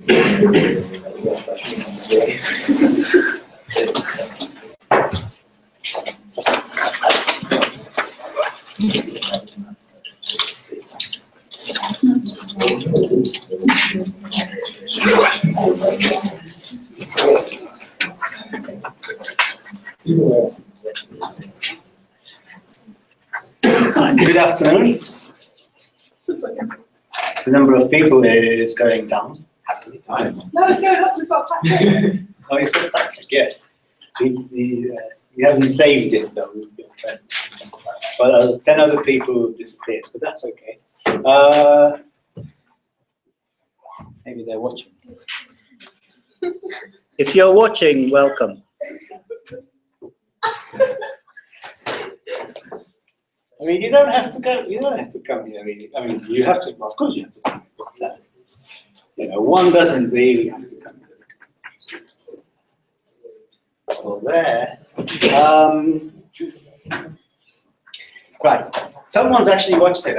Good afternoon. The number of people is going down. Happily. No, it's going up. We've got Patrick. Oh, you've got Patrick, yes. You haven't saved it though. Well, 10 other people have disappeared, but that's okay. Maybe they're watching. If you're watching, welcome. I mean, you don't have to go. You don't have to come here. I mean, you have to. Well, of course, you have to come. But, you know, one doesn't really have to come here. Well, there. Right. Someone's actually watched it.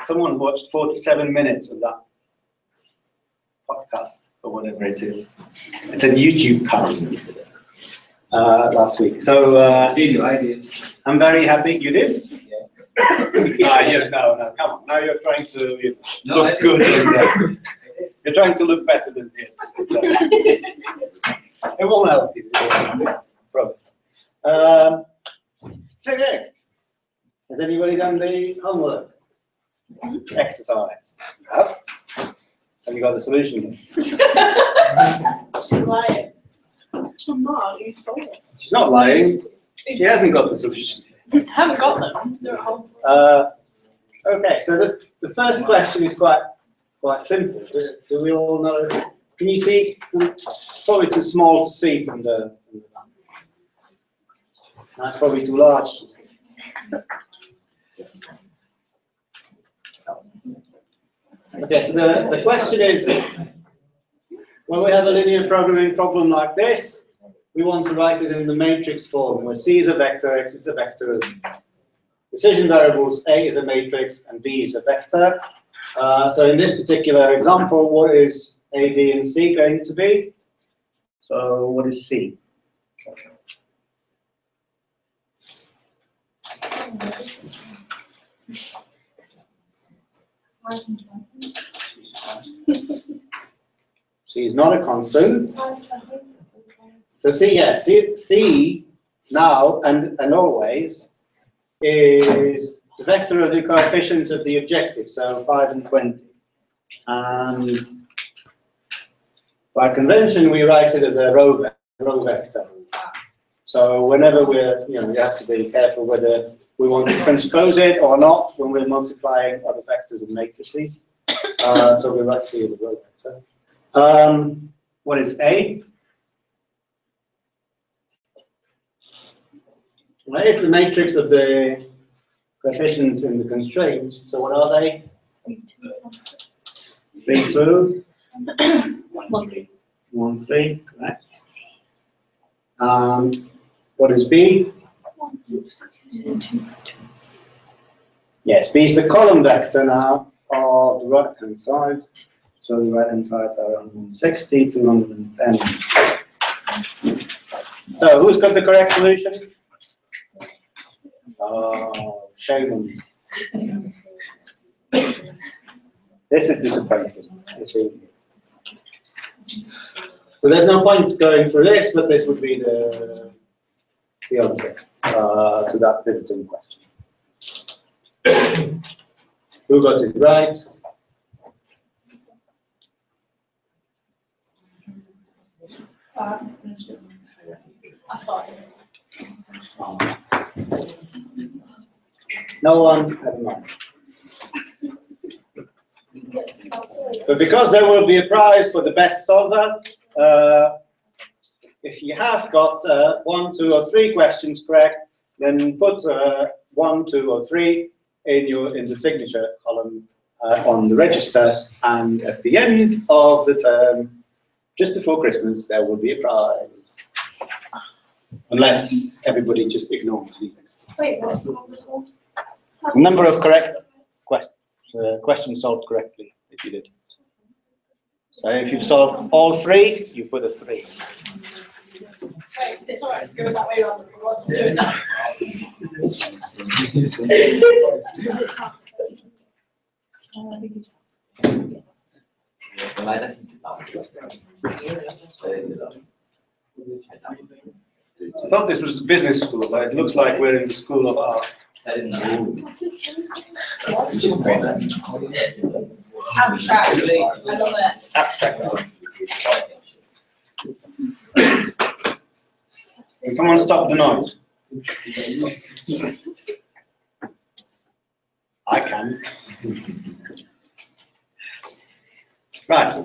Someone watched 47 minutes of that podcast or whatever it is. It's a YouTube cast last week. So I did. I'm very happy. You did? Yeah. No, come on. Now you're trying to look good. You're trying to look better than me. It won't help you. I promise. Okay. Has anybody done the homework? Exercise? Have you got the solution? She's lying. I'm not. You sold it. She's not lying. She hasn't got the solution. I haven't got them. They're at home. Okay, so the first question is quite simple. Do we all know? Can you see? It's probably too small to see from the map. That's probably too large to see. Okay, so the question is, when we have a linear programming problem like this, we want to write it in the matrix form, where C is a vector, X is a vector, decision variables, A is a matrix, and B is a vector. So in this particular example, what is A, B, and C going to be? So what is C? C is not a constant. So C, yes, C now and always is the vector of the coefficients of the objective, so 5 and 20. And by convention, we write it as a row vector. So whenever you have to be careful whether we want to transpose it or not when we're multiplying other vectors and matrices. So we write C as a row vector. What is A? Well, it's the matrix of the coefficients in the constraints. So what are they? 3, 2, 1, 3, correct. What is B? Yes, B is the column vector now of the right-hand side. So the right-hand side are 160, 210. So who's got the correct solution? Oh, shame on me. This is disappointing. This really is. So there's no point going through this, but this would be the answer to that pivoting question. Who got it right? I thought. No one? Never mind. But because there will be a prize for the best solver, if you have got 1, 2, or 3 questions correct, then put 1, 2, or 3 in the signature column on the register, and at the end of the term, just before Christmas, there will be a prize. Unless everybody just ignores the exercise. Wait, what's the one? Number of correct questions solved correctly, if you did. So if you've solved all three, you put a 3. Wait, it's alright, it's going that way around. We'll just do it now. I thought this was the business school, but it looks like we're in the School of Art. Abstract. I love it. Abstract art. Can someone stop the noise? I can. Right.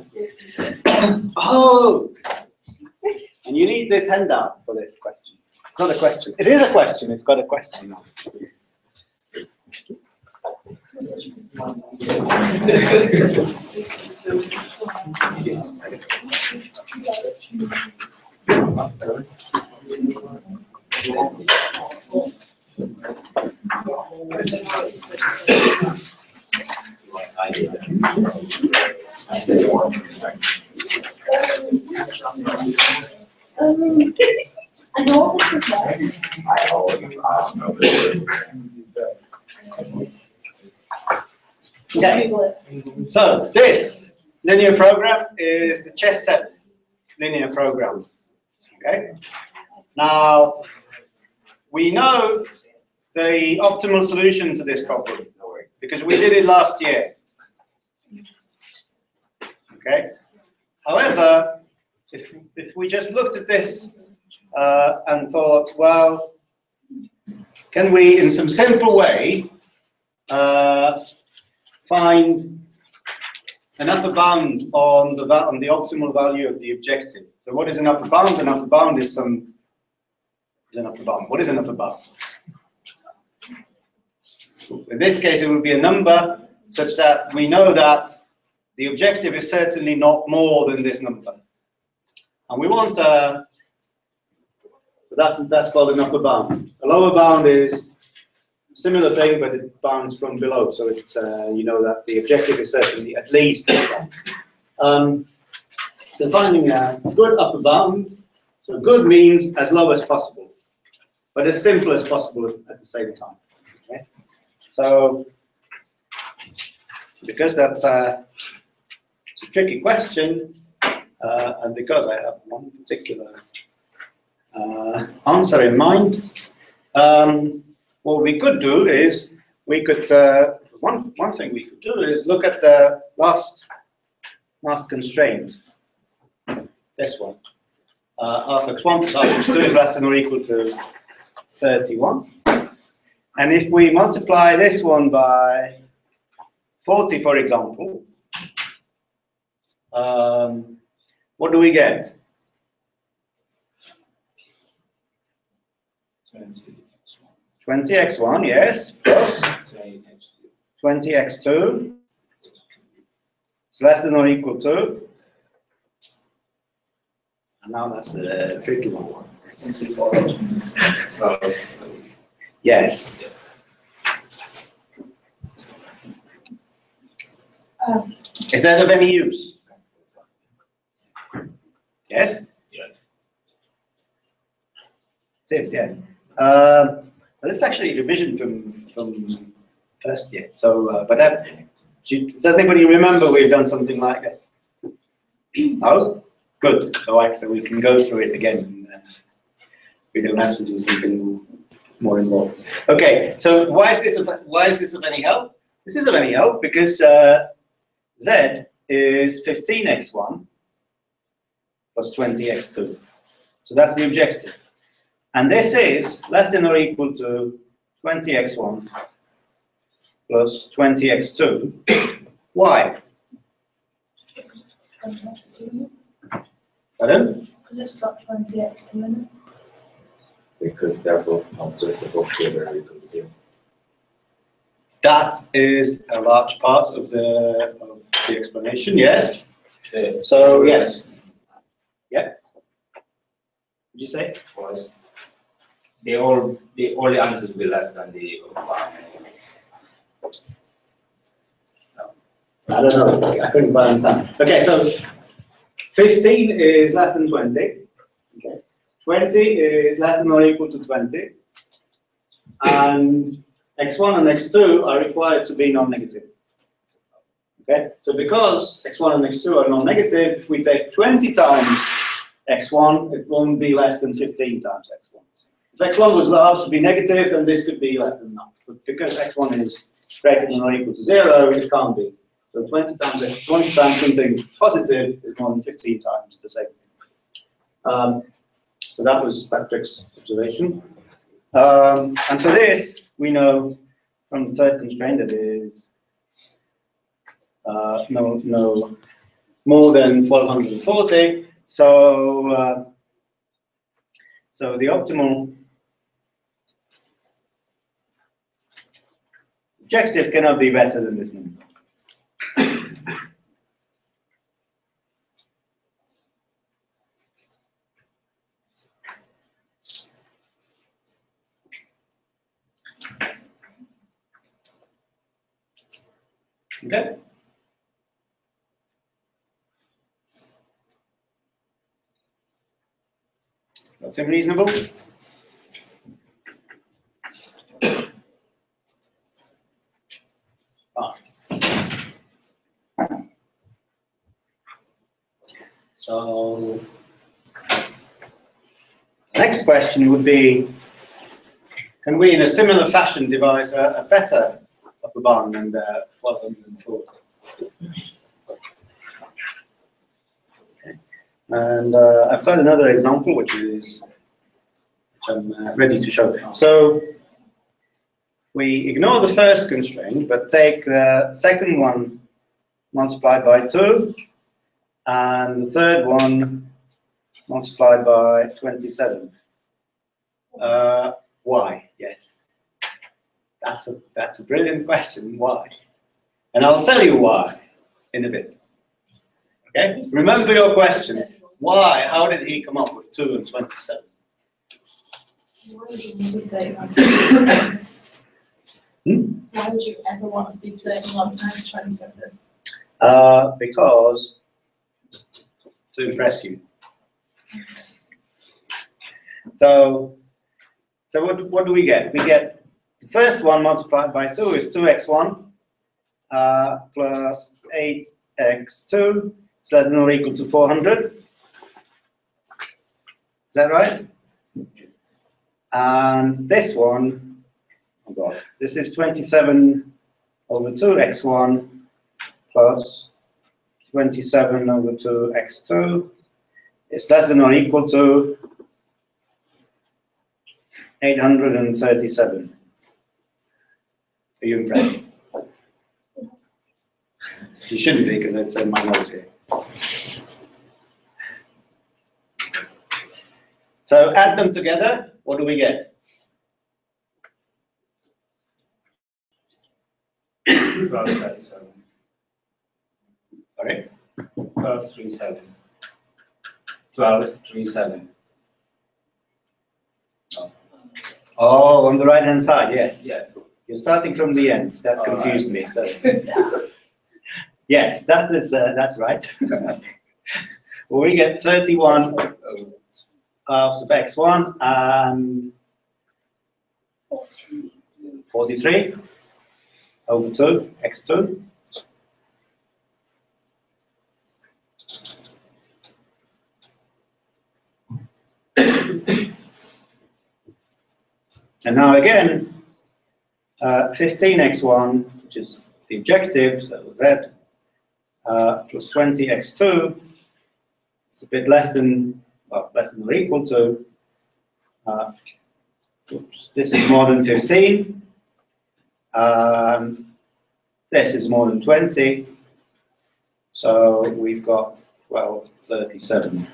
Oh! And you need this handout for this question. It's not a question. It is a question. It's got a question now. I know this is right. Okay. So this linear program is the chess set linear program. Okay. Now we know the optimal solution to this problem because we did it last year. Okay. However, if we just looked at this and thought, well, can we, in some simple way, find an upper bound on the optimal value of the objective? So, what is an upper bound? An upper bound is an upper bound. What is an upper bound? In this case, it would be a number such that we know that the objective is certainly not more than this number. And we want, that's called an upper bound. A lower bound is a similar thing, but it bounds from below. So it's, you know that the objective is certainly at least this one. So finding a good upper bound, so good means as low as possible, but as simple as possible at the same time. Okay? So, because that's it's a tricky question, and because I have one particular answer in mind, what we could do is we could one thing we could do is look at the last constraint. This one, half x1 plus half x2 is less than or equal to 31, and if we multiply this one by 40, for example, what do we get? 20x1, yes, plus 20x2 is less than or equal to, and now that's a tricky one. Yes. Is that of any use? Yes? Yeah. It is, yeah. That's actually a revision from first year. So, but does anybody remember we've done something like this? No? Good. So we can go through it again. We don't have to do something more involved. Okay. So why is this of any help? This is of any help because z is 15x1 plus 20x2. So that's the objective. And this is less than or equal to 20x1 plus 20x2. Why? Pardon? Because it's got 20x in it. Because they're both constant, they're both greater or equal to 0. That is a large part of the explanation, yes. So, yes. Yeah. Did you say? Was all the answers will be less than the I don't know. I couldn't quite understand. Okay, so 15 is less than 20. Okay. 20 is less than or equal to 20. And x1 and x2 are required to be non-negative. Okay, so because x1 and x2 are non-negative, if we take 20 times x1, it won't be less than 15 times x1. If x1 was allowed to be negative, then this could be less than that. But because x1 is greater than or equal to 0, it can't be. So 20 times something positive is more than 15 times the same thing. So that was Patrick's observation. And so this, we know from the third constraint that is no more than 1240. So so the optimal objective cannot be better than this number. Okay. That seem reasonable? Right. So next question would be, can we in a similar fashion devise a better upper bound than the 1240? Okay. And I've got another example which I'm ready to show. So we ignore the first constraint, but take the second one multiplied by 2 and the third one multiplied by 27. Why? Yes. That's a brilliant question. Why? And I'll tell you why in a bit. Okay? Remember your question. Why? How did he come up with 2 and 27? Why would you ever want to do 31 times 27? Because to impress you. So what do we get? We get the first one multiplied by 2 is 2x1 plus 8x2. It's less than or equal to 400. Is that right? Yes. And this one, oh God, this is 27 over 2x1 plus 27 over 2x2. It's less than or equal to 837. Are you impressed? You shouldn't be, because it's in my notes here. So add them together, what do we get? 1237. Sorry? 1237. 1237. Oh, on the right hand side, yes. Yeah. You're starting from the end. That confused me. So yes, that's right. Well, we get 31 halves of x1 and 43 over 2 x2. And now again, 15x1, which is the objective, so z, plus 20x2, it's a bit less than, well, less than or equal to, this is more than 15, this is more than 20, so we've got, well, 37.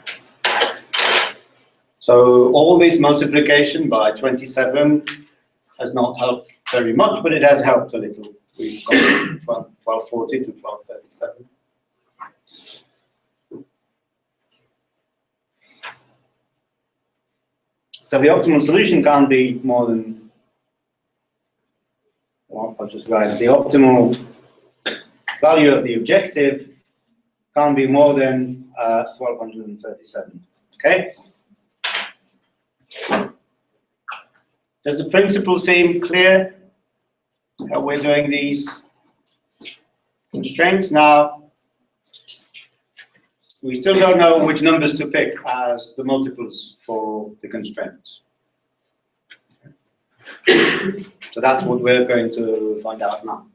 So all this multiplication by 27 has not helped very much, but it has helped a little. We've got 1240 to 1237. So the optimal solution can't be more than, well, I'll just write, the optimal value of the objective can't be more than 1237. Okay? Does the principle seem clear? How we're doing these constraints now? We still don't know which numbers to pick as the multiples for the constraints. So that's what we're going to find out now.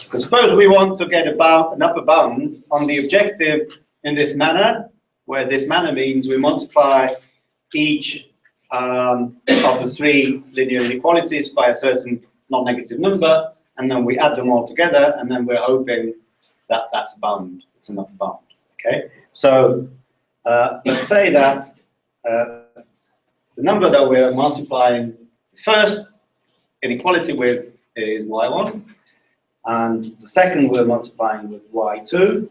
So suppose we want to get an upper bound on the objective in this manner, where this manner means we multiply each of the three linear inequalities by a certain non-negative number, and then we add them all together, and then we're hoping that that's a bound, it's an upper bound. Okay, so let's say that the number that we're multiplying first inequality with is y1, and the second we're multiplying with y2,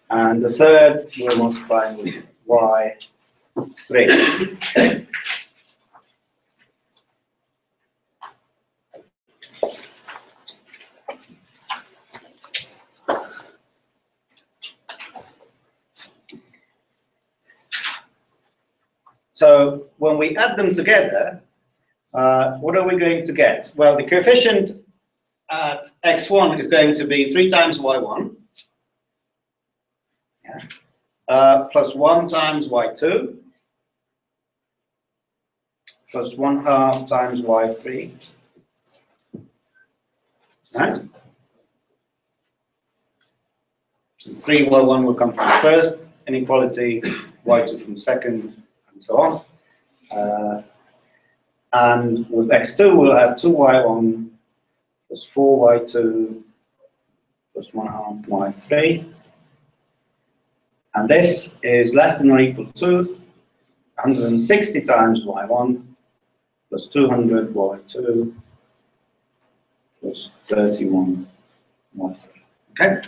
and the third we're multiplying with y3. Okay. So when we add them together, what are we going to get? Well, the coefficient at x1 is going to be 3 times y1, plus 1 times y2, plus 1/2 times y3, right? So 3y1 will come from the first inequality, y2 from the second, and so on. And with x2, we'll have 2y1 plus 4y2 plus 1/2 y3. And this is less than or equal to 160 times y1 plus 200 y2 plus 31 y3. Okay?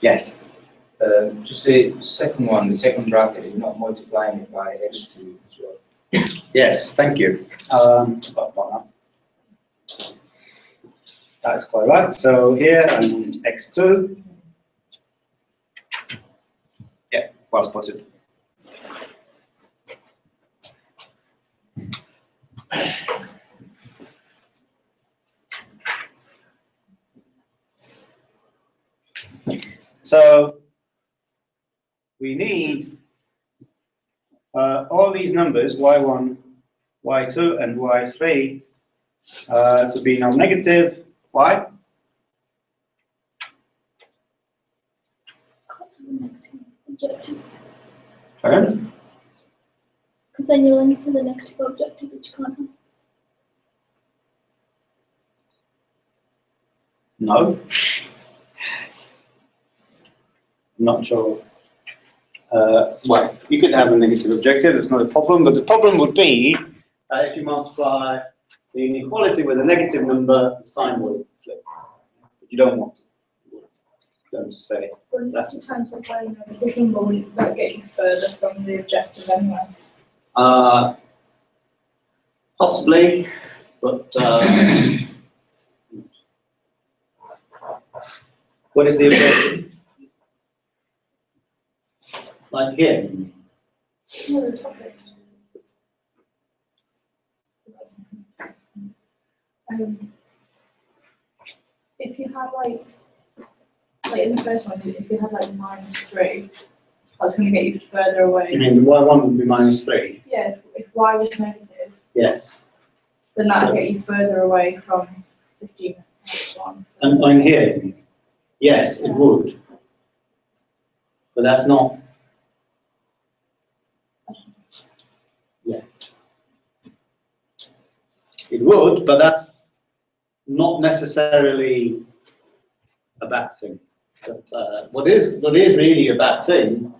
Yes. Just the second one, the second bracket, you're not multiplying it by x2 as well. Yes, thank you. That's quite right. So here and x2. Yeah, well spotted. So we need all these numbers, y1, y2, and y3, to be non-negative. Why? Objective. Pardon? Because then you're only for the negative objective, which can't have. No. Not sure. Well, you could have a negative objective, it's not a problem, but the problem would be if you multiply the inequality with a negative number, the sign will flip. But you don't want to. You don't say. Well, you have to times it by a negative number, wouldn't that get you further from the objective anyway? Possibly, but what is the objective? Like here. No, the topic. If you had like in the first one, if you had like -3, that's going to get you further away. You mean the y1 would be -3? Yeah, if y was negative, Yes. then that would get you further away from 15-1. And on here? Yes, it would. But that's not. Yes. It would, but that's not necessarily a bad thing. But what is really a bad thing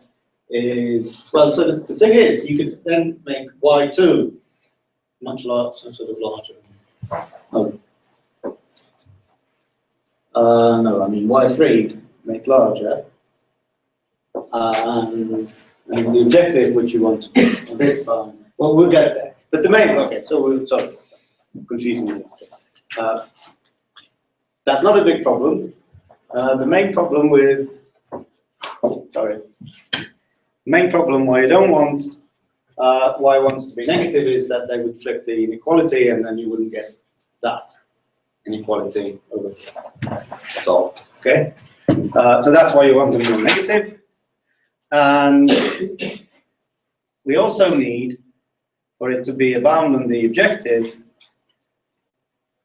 is, well, so the thing is, you could then make y2 much larger, some sort of larger. Oh. No, I mean y3 make larger, and the objective which you want to put on this bound. Well, we'll get there. But the main, okay, so we'll, sorry, confusing you. That's not a big problem. The main problem with, sorry, the main problem why you don't want y wants to be negative is that they would flip the inequality and then you wouldn't get that inequality over here. That's all, okay? So that's why you want them to be negative. And we also need for it to be a bound on the objective.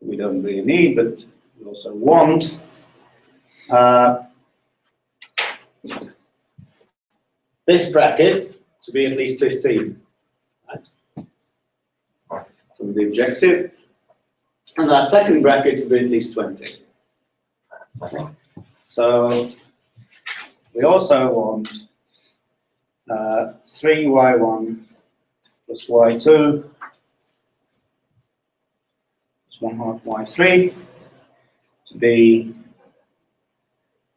We don't really need, but we also want this bracket to be at least 15, right? From the objective, and that second bracket to be at least 20. So we also want 3y1 plus y2 plus 1/2 y3 to be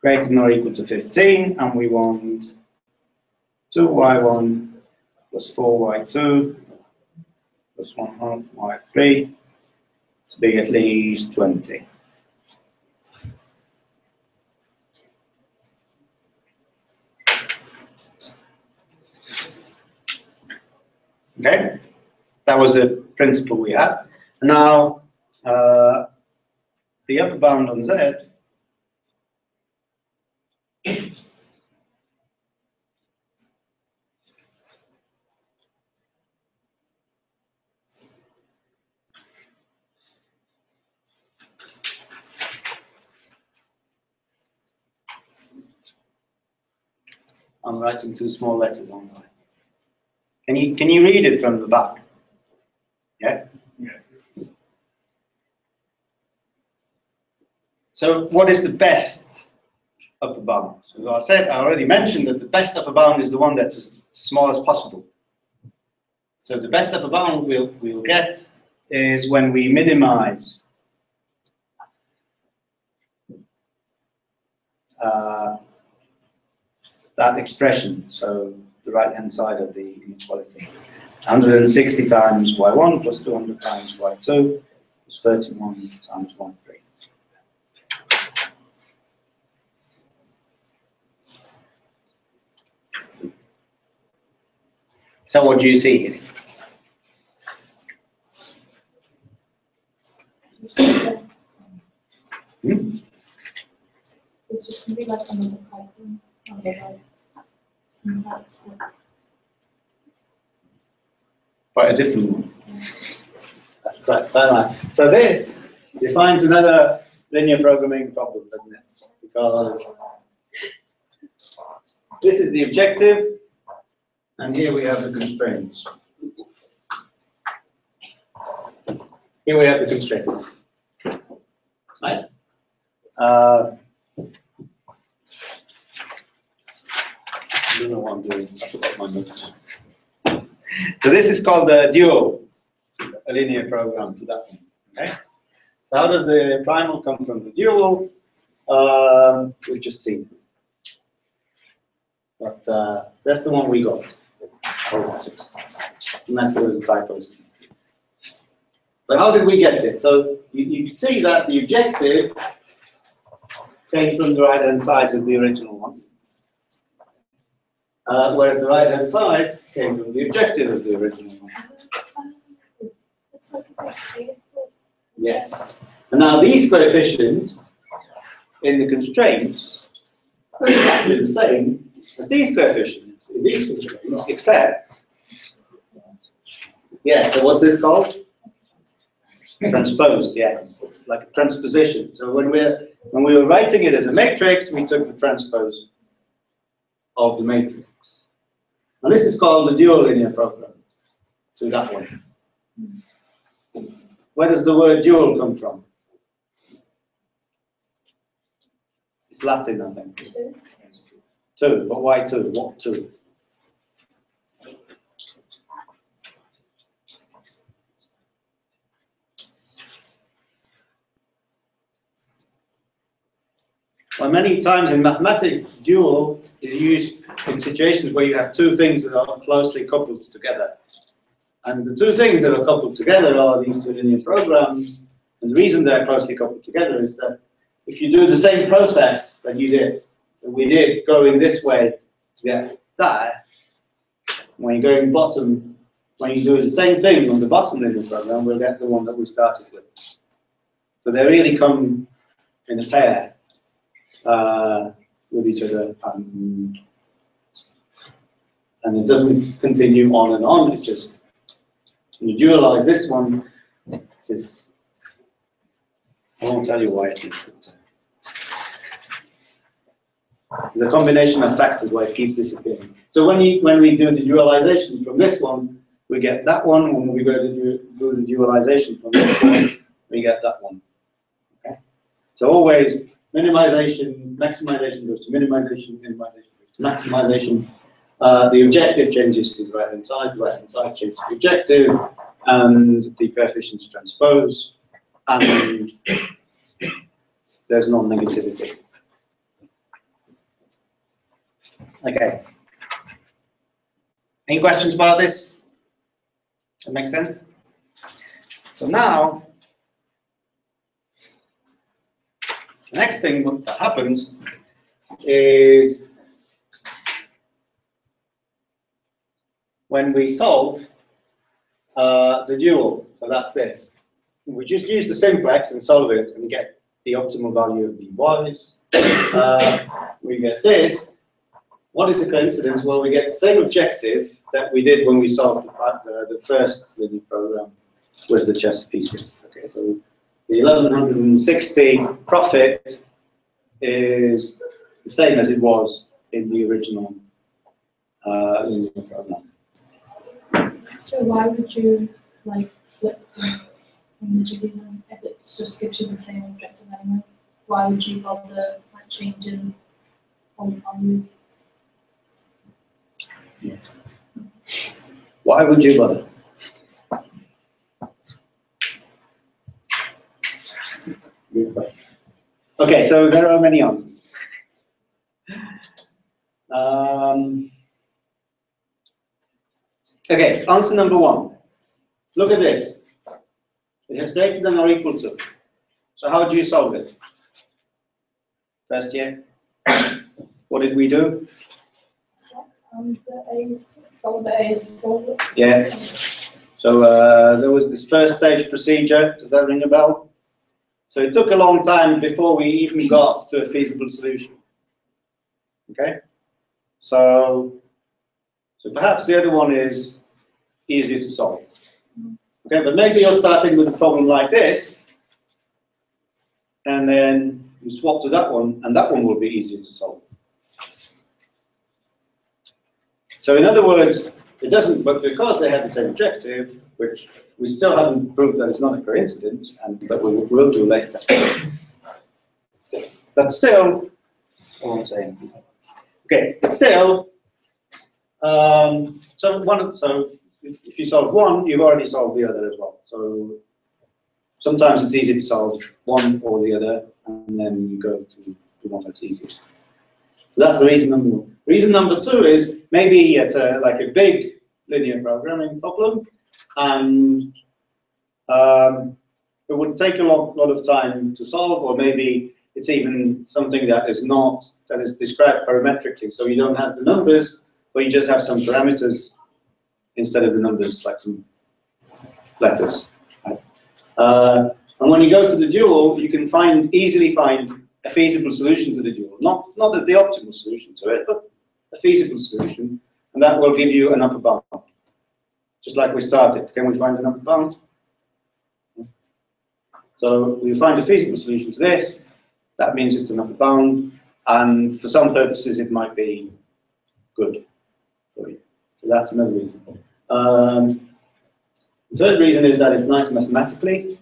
greater than or equal to 15, and we want 2y1 plus 4y2 plus 1/2 y3 to be at least 20. Okay, that was the principle we had. Now, the upper bound on z I'm writing two small letters on time. Can you read it from the back? Yeah? Yeah. So what is the best upper bound? So as I already mentioned that the best upper bound is the one that's as small as possible. So the best upper bound we'll get is when we minimize that expression, so the right-hand side of the inequality. 160 times y1 plus 200 times y2 plus 31 times y3. So what do you see here? Hmm? It's just going to be like another python on the right. And that's what. Quite a different one. That's quite fun. So this defines another linear programming problem, doesn't it? Because this is the objective, and here we have the constraints. Here we have the constraint. Right? I don't know what I'm doing. I forgot my notes. So this is called the dual, a linear program to that one. Okay. So how does the primal come from the dual? We've just seen. But that's the one we got. Unless there was typos. But how did we get it? So you can see that the objective came from the right-hand sides of the original one. Whereas the right-hand side came from the objective of the original one. It's like a big table. Yes. And now these coefficients in the constraints are exactly the same as these coefficients in these constraints, except, yeah, so what's this called? Transposed, yeah, like a transposition. So when we were writing it as a matrix, we took the transpose of the matrix. And this is called the dual linear program. So that one. Where does the word dual come from? It's Latin, I think. Two, but why two? What two? Well, many times in mathematics, dual is used in situations where you have two things that are closely coupled together. And the two things that are coupled together are these two linear programs. And the reason they're closely coupled together is that if you do the same process that you did, that we did going this way to get that, when you're going bottom, when you do the same thing on the bottom linear program, we'll get the one that we started with. So they really come in a pair with each other, and it doesn't continue on and on. It just, when you dualize this one, this is, I won't tell you why it is. There's a combination of factors why it keeps disappearing. So when we do the dualization from this one, we get that one. When we go to do the dualization from this one, we get that one. Okay? So always minimization, maximization goes to minimization, minimization goes to maximization. The objective changes to the right-hand side changes to the objective, and the coefficients transpose, and there's non-negativity. Okay. Any questions about this? That makes sense? So now, the next thing that happens is when we solve the dual, so that's this. We just use the simplex and solve it and get the optimal value of the y's. We get this. What is a coincidence? Well, we get the same objective that we did when we solved the first linear program with the chess pieces. Okay, so the 1160 profit is the same as it was in the original linear program. So why would you like flip from the division if it just gives you the same objective anyway? Why would you bother like changing on value? Yes. Why would you bother? Good question. Okay, so there are many answers. Okay, answer number one. Look at this. It is greater than or equal to. So how do you solve it? First year. What did we do? And the A's, follow the A's before. Yeah. So there was this first stage procedure. Does that ring a bell? So it took a long time before we even got to a feasible solution. Okay. So perhaps the other one is easier to solve. Okay, but maybe you're starting with a problem like this, and then you swap to that one, and that one will be easier to solve. So in other words, it doesn't, but because they have the same objective, which we still haven't proved that it's not a coincidence, but we will do later. But still, what I'm saying. Okay, but still, so if you solve one, you've already solved the other as well. So sometimes it's easy to solve one or the other, and then you go to the one that's easier. So that's the reason number one. Reason number two is maybe it's like a big linear programming problem, and it would take a lot of time to solve, or maybe it's even something that is described parametrically. So you don't have the numbers, but you just have some parameters instead of the numbers, like some letters. Right? And when you go to the dual, you can easily find a feasible solution to the dual. Not the optimal solution to it, but a feasible solution, and that will give you an upper bound. Just like we started. Can we find an upper bound? So we find a feasible solution to this. That means it's an upper bound, and for some purposes it might be good for you. So that's another reason. The third reason is that it's nice mathematically,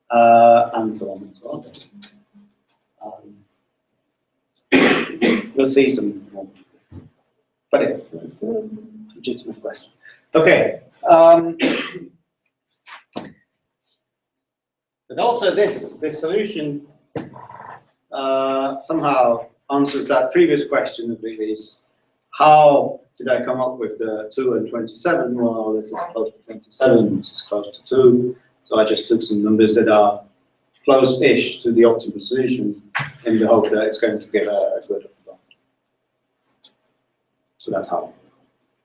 and so on and so on. We'll see some more. But it's a legitimate question. Okay. But also this solution somehow answers that previous question of is how did I come up with the 2 and 27? Well, this is close to 27, this is close to 2. So I just took some numbers that are close-ish to the optimal solution in the hope that it's going to give a good result. So that's how,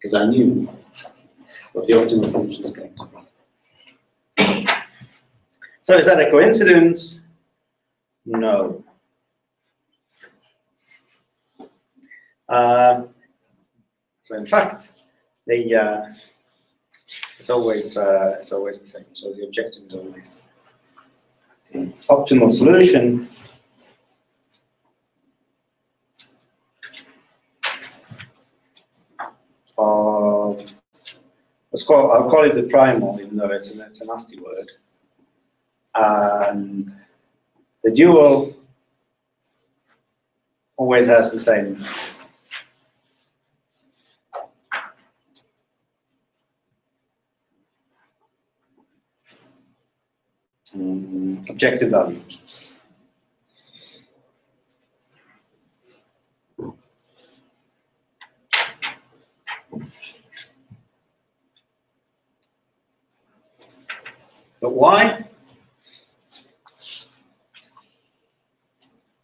because I knew what the optimal function is going to be. So is that a coincidence? No. So in fact, it's always the same. So the objective is always the optimal solution of, I'll call it the primal, even though it's a nasty word, and the dual always has the same objective value. But why?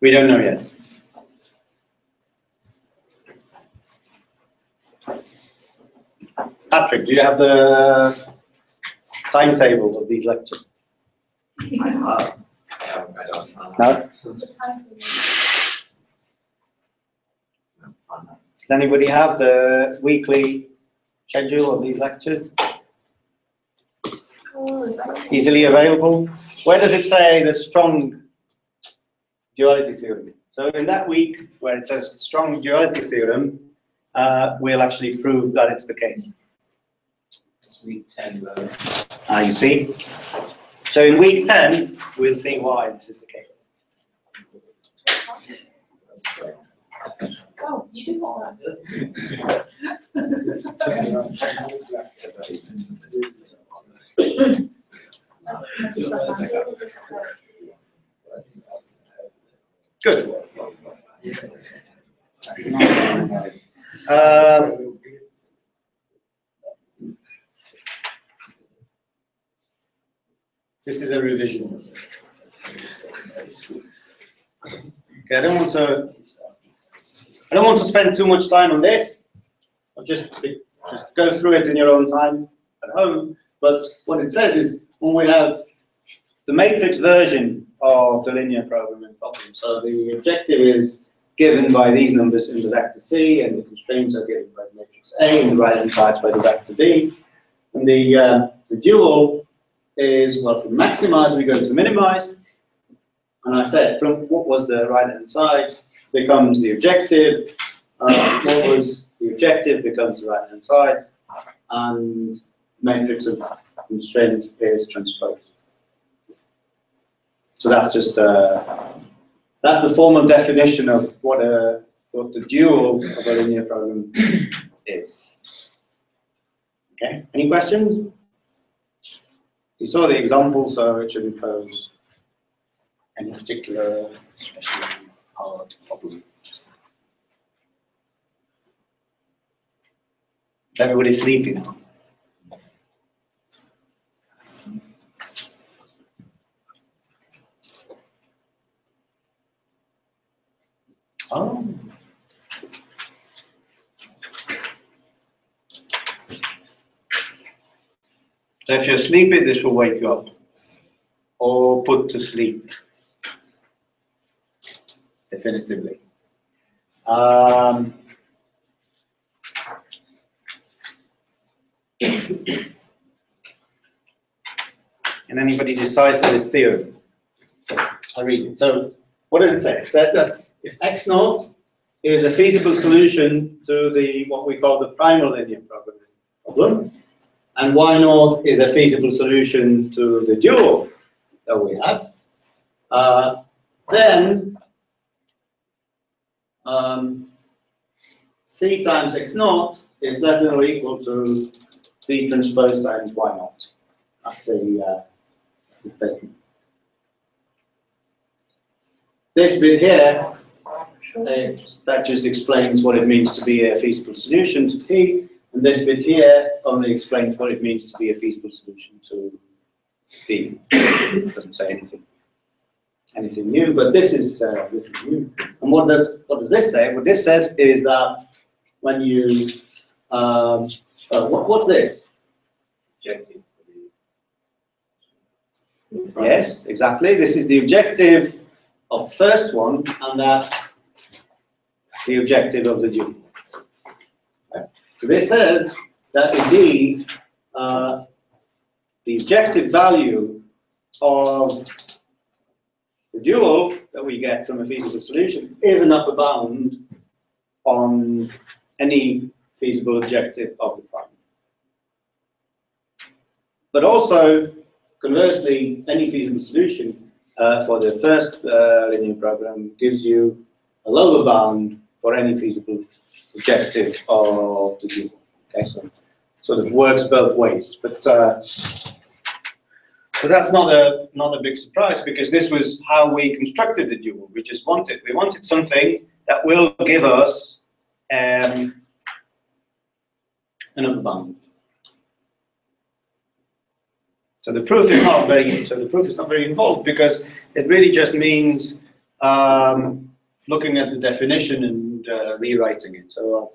We don't know yet. Patrick, do you have the timetable of these lectures? I have. I don't know. No? Does anybody have the weekly schedule of these lectures? Easily available? Where does it say the strong duality theorem? So in that week where it says strong duality theorem, we'll actually prove that it's the case. It's week 10, 11. You see? So in week 10, we'll see why this is the case. Oh, you did all that. Good. This is a revision. Okay, I don't want to spend too much time on this. I'll just go through it in your own time at home. But what it says is when we have the matrix version of the linear programming problem. So the objective is given by these numbers in the vector C, and the constraints are given by the matrix A, and the right-hand side by the vector B. And the dual is, well, from maximize we go to minimize. And I said from what was the right-hand side becomes the objective, what was the objective becomes the right-hand side, and matrix of constraints is transposed. So that's just that's the formal definition of what the dual of a linear problem is. Okay, any questions? You saw the example, so it shouldn't pose any particular especially hard problem. Everybody's sleepy now. Oh. So if you're sleepy, this will wake you up or put to sleep. Definitively. Can anybody decipher this theorem? I'll read it. So what does it say? It says that if x naught is a feasible solution to the what we call the primal linear problem, and y naught is a feasible solution to the dual that we have, then C times x naught is less than or equal to B transpose times y naught. That's the statement. this bit here, that just explains what it means to be a feasible solution to P, and this bit here only explains what it means to be a feasible solution to D. It doesn't say anything new, but this is new. And what does this say? What this says is that when you what's this? Objective. Yes, exactly. This is the objective of the first one, and that's the objective of the dual. Okay. So this says that indeed the objective value of the dual that we get from a feasible solution is an upper bound on any feasible objective of the prime. But also, conversely, any feasible solution for the first linear program gives you a lower bound for any feasible objective of the dual. Okay, so sort of works both ways. But so that's not a big surprise, because this was how we constructed the dual. We wanted something that will give us an upper bound. So the proof is not very involved, because it really just means looking at the definition and rewriting it. So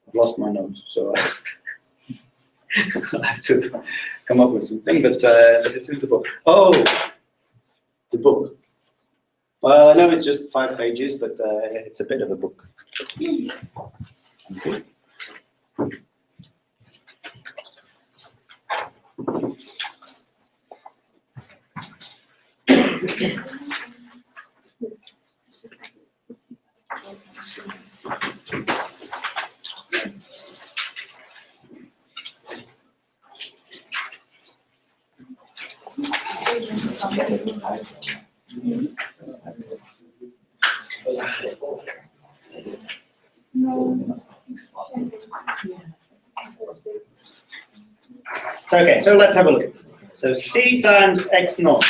I've lost my notes, so I'll have to come up with something, but it's in the book. Oh, the book. Well, I know it's just 5 pages, but it's a bit of a book. Okay, so let's have a look. So C times x naught.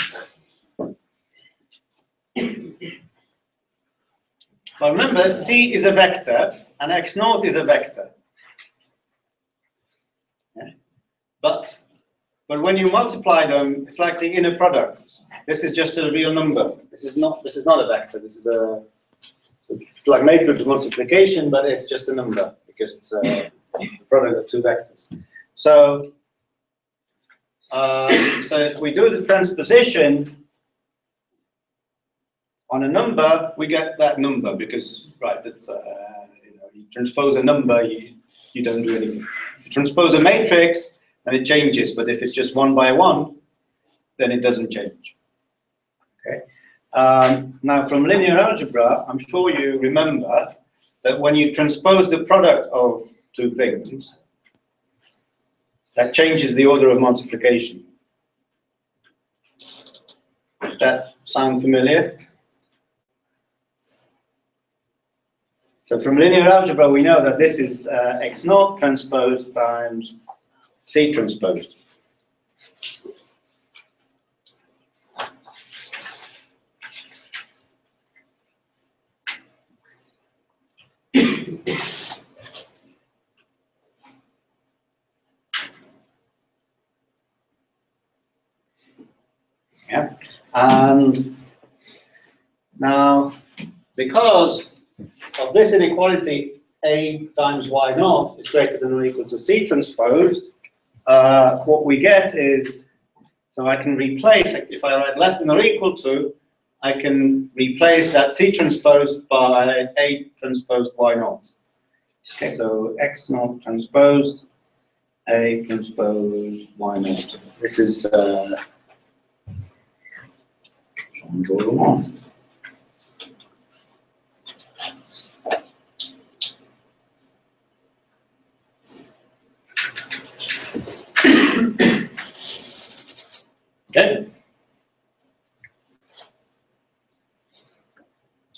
Well, remember, C is a vector and x naught is a vector. Yeah. But when you multiply them, it's like the inner product. This is just a real number. This is not a vector. It's like matrix multiplication, but it's just a number because it's the product of 2 vectors. So so if we do the transposition on a number, we get that number, because that's you transpose a number, you don't do anything. If you transpose a matrix, then it changes, but if it's just 1 by 1, then it doesn't change. Okay. Now from linear algebra, I'm sure you remember that when you transpose the product of 2 things, that changes the order of multiplication. Does that sound familiar? So from linear algebra, we know that this is x naught transposed times C transposed. Yeah, and now because of this inequality, A times y naught is greater than or equal to C transposed, what we get is, so I can replace, if I write less than or equal to, I can replace that C transposed by A transposed y naught. Okay, so x naught transposed, A transposed y naught. This is draw them on. Okay.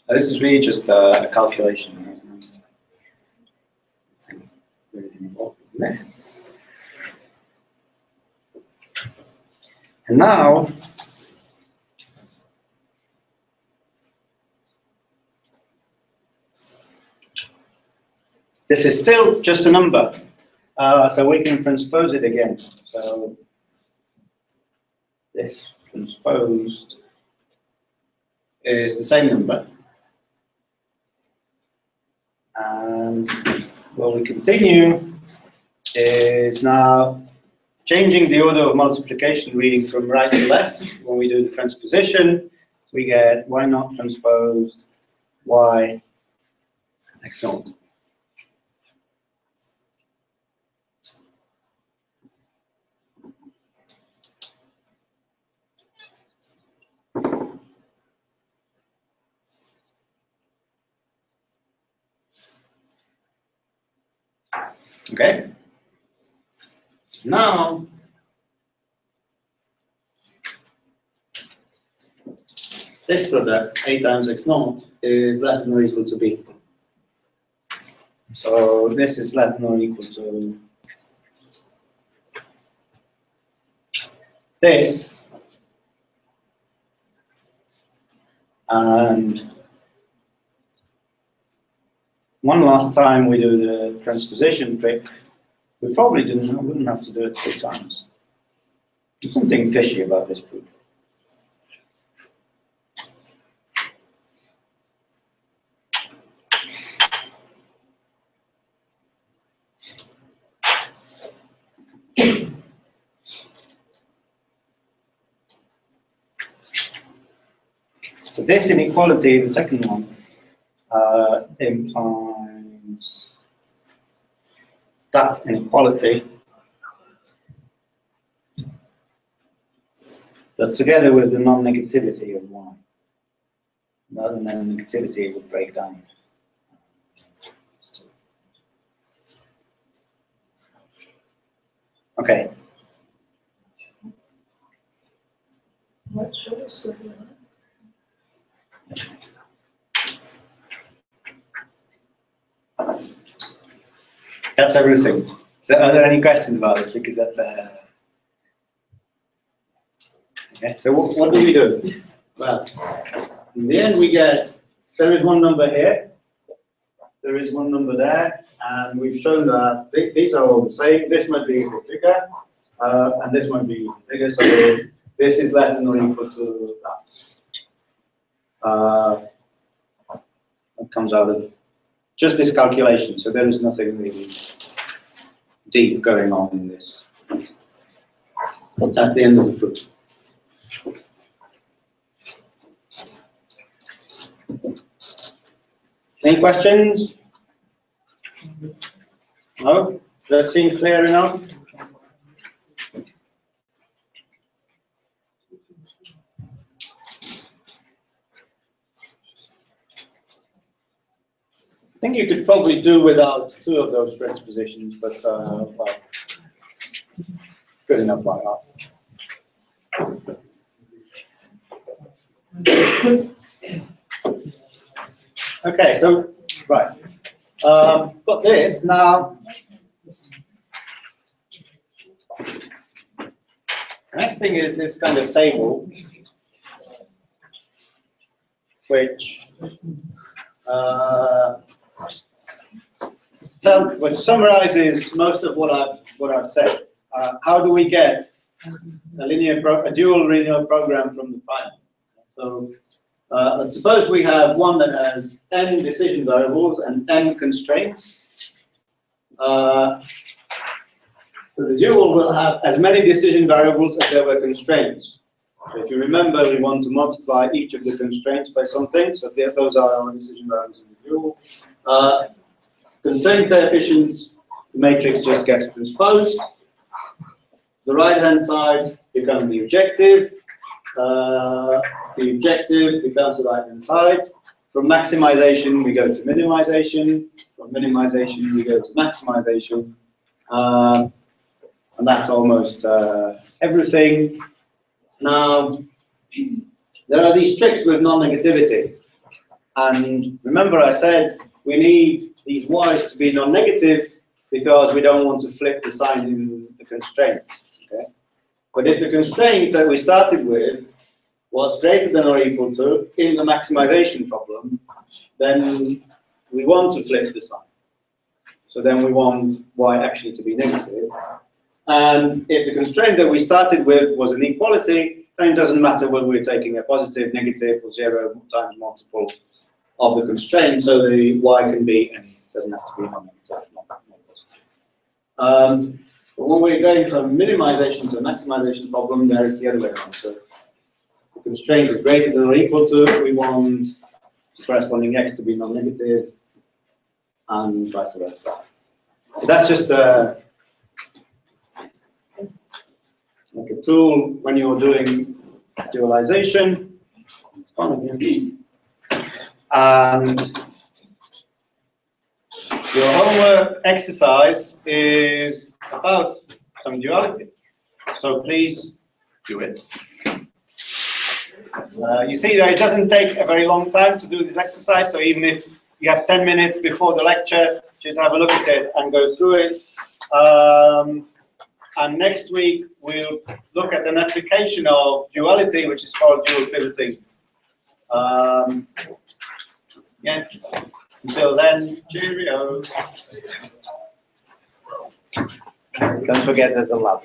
This is really just a calculation. And now, This is still just a number, so we can transpose it again. So this transposed is the same number. And what we continue is now changing the order of multiplication, reading from right to left. When we do the transposition, we get y naught transposed y x naught. Okay. Now, this product, a times x naught, is less than or equal to b. So this is less than or equal to this. And one last time we do the transposition trick, we probably wouldn't have to do it 6 times. There's something fishy about this proof. So this inequality, the second one, implies that inequality, but together with the non-negativity of y. Rather than negativity, it would break down. Okay. What should we still do? That's everything. So are there any questions about this? Because that's okay. So what do we do? Well, in the end we get, there is one number here, there is one number there, and we've shown that these are all the same. This might be bigger, and this might be bigger, so this is less than or equal to that. That comes out of just this calculation, so there is nothing really deep going on in this. But that's the end of the proof. Any questions? No? Does that seem clear enough? I think you could probably do without 2 of those transpositions, but well, it's good enough by half. Okay, so, right. Got this. Now, the next thing is this kind of table, which summarizes most of what I've said. How do we get a dual linear program from the final? So let's suppose we have one that has n decision variables and n constraints. So the dual will have as many decision variables as there were constraints. So if you remember, we want to multiply each of the constraints by something, so those are our decision variables in the dual. Constraint coefficients, the matrix just gets transposed. The right-hand side becomes the objective. The objective becomes the right-hand side. From maximization, we go to minimization. From minimization, we go to maximization. And that's almost everything. Now, there are these tricks with non-negativity. And remember I said we need these y's to be non-negative because we don't want to flip the sign in the constraint. Okay? But if the constraint that we started with was greater than or equal to in the maximization problem, then we want to flip the sign. So then we want y actually to be negative. And if the constraint that we started with was an equality, then it doesn't matter whether we're taking a positive, negative, or 0 times multiple of the constraint, so the y can be any. It doesn't have to be non-negative, non-positive. But when we're going from minimization to a maximization problem, there is the other way around. So the constraint is greater than or equal to, we want the corresponding x to be non-negative, and vice versa. So that's just like a tool when you're doing dualization. And your homework exercise is about some duality. So please do it. You see that it doesn't take a very long time to do this exercise. So even if you have 10 minutes before the lecture, just have a look at it and go through it. And next week, we'll look at an application of duality, which is called dual pivoting. Yeah. Until then, cheerio. Don't forget there's a lab.